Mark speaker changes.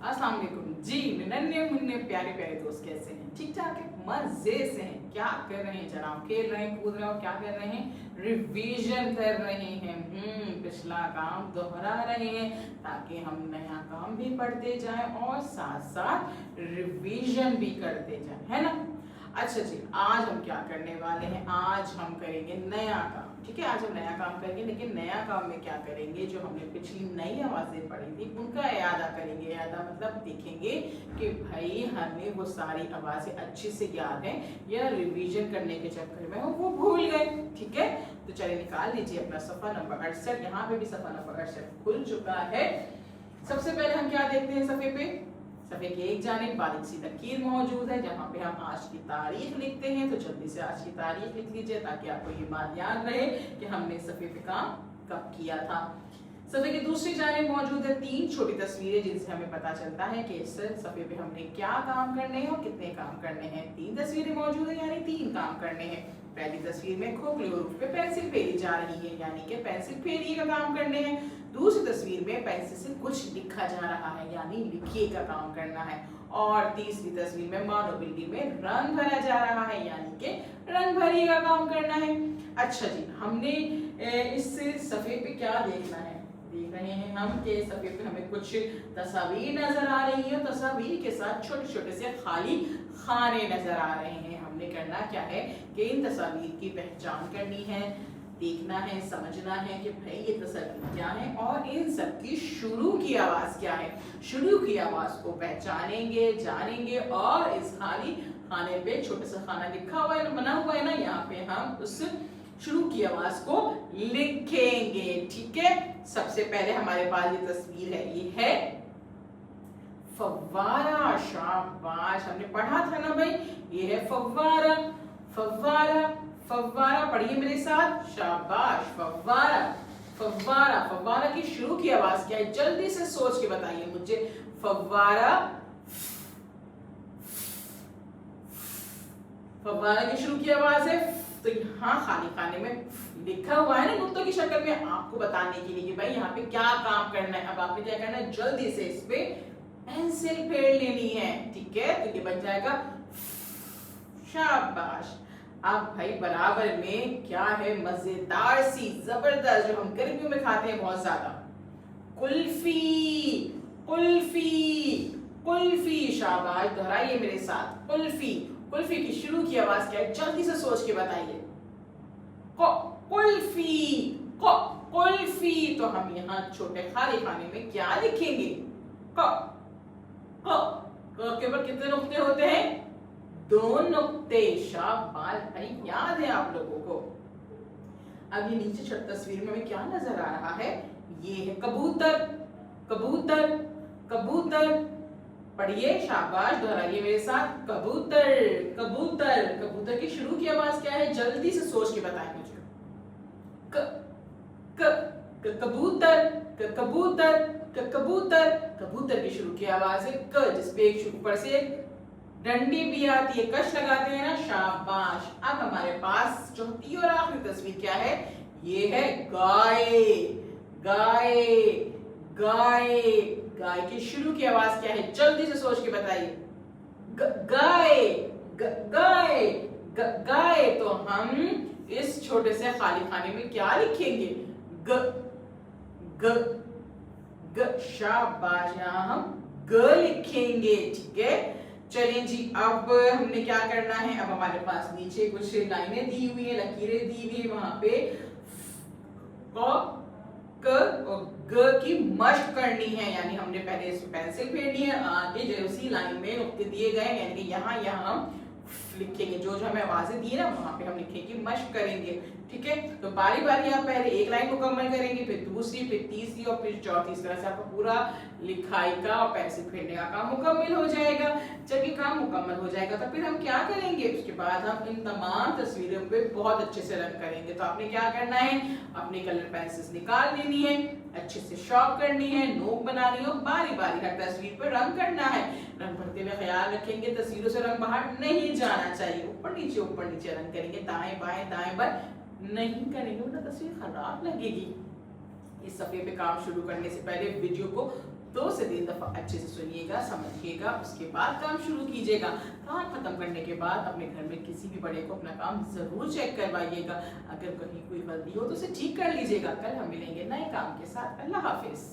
Speaker 1: अस्सलाम वालेकुम जी। नन्हे मुन्ने प्यारे प्यारे दोस्त कैसे हैं? ठीक ठाक है, मजे से हैं। क्या कर रहे हैं जनाब? खेल रहे हैं, कूद रहे हैं, और क्या कर रहे हैं? रिवीजन कर रहे हैं। पिछला काम दोहरा रहे हैं ताकि हम नया काम भी पढ़ते जाएं और साथ साथ रिवीजन भी करते जाएं, है ना? अच्छा जी, आज हम क्या करने वाले हैं? आज हम करेंगे नया काम। ठीक है, आज हम नया काम करेंगे, लेकिन नया काम में क्या करेंगे? जो हमने पिछली नई आवाजें पढ़ी थी उनका यादा करेंगे। यादा मतलब देखेंगे कि भाई हमें वो सारी आवाजें अच्छे से याद है या रिवीजन करने के चक्कर में वो भूल गए। ठीक है, तो चलिए निकाल लीजिए अपना सफा नंबर 68। यहाँ पे भी सफा नंबर 68 खुल चुका है। सबसे पहले हम क्या देखते हैं? सफे पे सफे के एक जानिब बारीक सी लकीर मौजूद है जहाँ पे हम आज की तारीख लिखते हैं। तो जल्दी से आज की तारीख लिख लीजिए ताकि आपको ये बात याद रहे कि हमने सफे पे काम कब किया था। सफे के दूसरी जानिब मौजूद है 3 छोटी तस्वीरें जिनसे हमें पता चलता है कि इस सफे पे हमने क्या काम करने हैं और कितने काम करने हैं। 3 तस्वीरें मौजूद है यानी 3 काम करने हैं। पहली तस्वीर में खोखले हुरूफ पे पेंसिल फेरी जा रही है यानी कि पेंसिल फेरी का काम करने हैं। दूसरी तस्वीर में पेंसिल से कुछ लिखा जा रहा है यानी लिखिए का काम करना है। और तीसरी तस्वीर में मानो बिल्ली में रंग भरा जा रहा है यानी कि रंग भरी का काम करना है। अच्छा जी, हमने इस सफे पे क्या देखना है? देख रहे हैं हम कि सफे पे हमें कुछ तस्वीर नजर आ रही है। तस्वीर के साथ छोटे छोटे से खाली खाने नजर आ रहे हैं। हमने करना क्या है कि इन तस्वीर की पहचान करनी है, देखना है, समझना है कि भाई ये तस्वीर क्या है और इन सब की शुरू की आवाज क्या है। शुरू की आवाज को पहचानेंगे, जानेंगे और इस खाली खाने पे छोटा सा खाना लिखा हुआ है ना, बना हुआ है ना, यहाँ पे हम उस शुरू की आवाज को लिखेंगे। ठीक है, सबसे पहले हमारे पास ये तस्वीर है, ये है फव्वारा। शाबाश, हमने पढ़ा था ना भाई, ये है फव्वारा। फव्वारा फव्वारा पढ़िए मेरे साथ। शाबाश, फव्वारा फव्वारा। फव्वारा की शुरू की आवाज क्या है? जल्दी से सोच के बताइए मुझे। फव्वारा, फव्वारा की शुरू की आवाज है। तो यहाँ खाली खाने में लिखा हुआ है ना नुक्तों की शक्ल में, आपको बताने के लिए कि भाई यहाँ पे क्या काम करना है। अब आपने क्या करना है? जल्दी से इस पे पेंसिल फेर लेनी है। ठीक है, तो ये बन जाएगा शाबाश। अब भाई बराबर में क्या है? मजेदार सी जबरदस्त, जो हम गर्मियों में खाते हैं बहुत ज्यादा, कुल्फी। कुल्फी कुल्फी, शाबाश, दोहराइए मेरे साथ। कुल्फी। कुल्फी की शुरू की आवाज क्या है? जल्दी से सोच के बताइए। कुल्फी। कुल्फी। तो हम यहाँ छोटे खाली खाने में क्या लिखेंगे? के ऊपर कितने नुक्ते होते हैं? 2 नुक्ते। शाबाश भाई, याद है आप लोगों को। अब ये नीचे छोटी तस्वीर में हमें क्या नजर आ रहा है? ये है कबूतर। कबूतर कबूतर पढ़िए, शाबाश, दोहराइए मेरे साथ। कबूतर कबूतर। कबूतर की शुरू की आवाज क्या है? जल्दी से सोच के बताएं मुझे। कबूतर कबूतर कबूतर। कबूतर की शुरू की आवाज है क, जिसपे एक ऊपर से डंडी भी आती है, कश लगाते हैं ना। शाबाश। अब हमारे पास चौथी और आखिरी तस्वीर क्या है? ये है गाय। गाय गाय। गाय की शुरू की आवाज क्या है? जल्दी से सोच के बताइए। गाय गाय गाय। तो हम इस छोटे से खाली खाने में क्या लिखेंगे? ग ग ग। शाबाश, यहाँ हम ग लिखेंगे। ठीक है, चलिए जी, अब हमने क्या करना है? अब हमारे पास नीचे कुछ लाइनें दी हुई है, लकीरें दी हुई है, वहां पे क और ग की मश्क करनी है। यानी हमने पहले इस पेंसिल फेरनी है, आगे जो उसी लाइन में नुक्ते दिए गए यानी कि यहाँ यहाँ हम लिखेंगे। जो जो हमें आवाजें दी है ना वहां पे हम लिखेंगे, मश्क करेंगे। ठीक है, तो बारी बारी आप पहले एक लाइन मुकम्मल करेंगे, फिर दूसरी, फिर तीसरी और फिर चौथी। इस तरह से आपका पूरा लिखाई का और पेंसिल फेरने का काम मुकम्मल हो जाएगा। जब ये काम मुकम्मल हो जाएगा तो फिर हम क्या करेंगे? उसके बाद हम इन तमाम तस्वीरों पे बहुत अच्छे से रंग करेंगे। तो आपने क्या करना है? अपनी कलर पेंसिल्स निकाल लेनी है, अच्छे से शॉर्प करनी है, नोक बनानी है और बारी बारी हर तस्वीर पर रंग करना है। रंग भरते हुए ख्याल रखेंगे तस्वीरों से रंग बाहर नहीं जाना चाहिए। ऊपर नीचे रंग करेंगे, दाएं बाएं नहीं करेंगे वरना तस्वीर खराब लगेगी। इस सफे पे काम शुरू करने से पहले वीडियो को 2 से 3 दफा अच्छे से सुनिएगा, समझिएगा, उसके बाद काम शुरू कीजिएगा। काम खत्म करने के बाद अपने घर में किसी भी बड़े को अपना काम जरूर चेक करवाइएगा। अगर कहीं कोई गलती हो तो उसे ठीक कर लीजिएगा। कल हम मिलेंगे नए काम के साथ। अल्लाह हाफिज।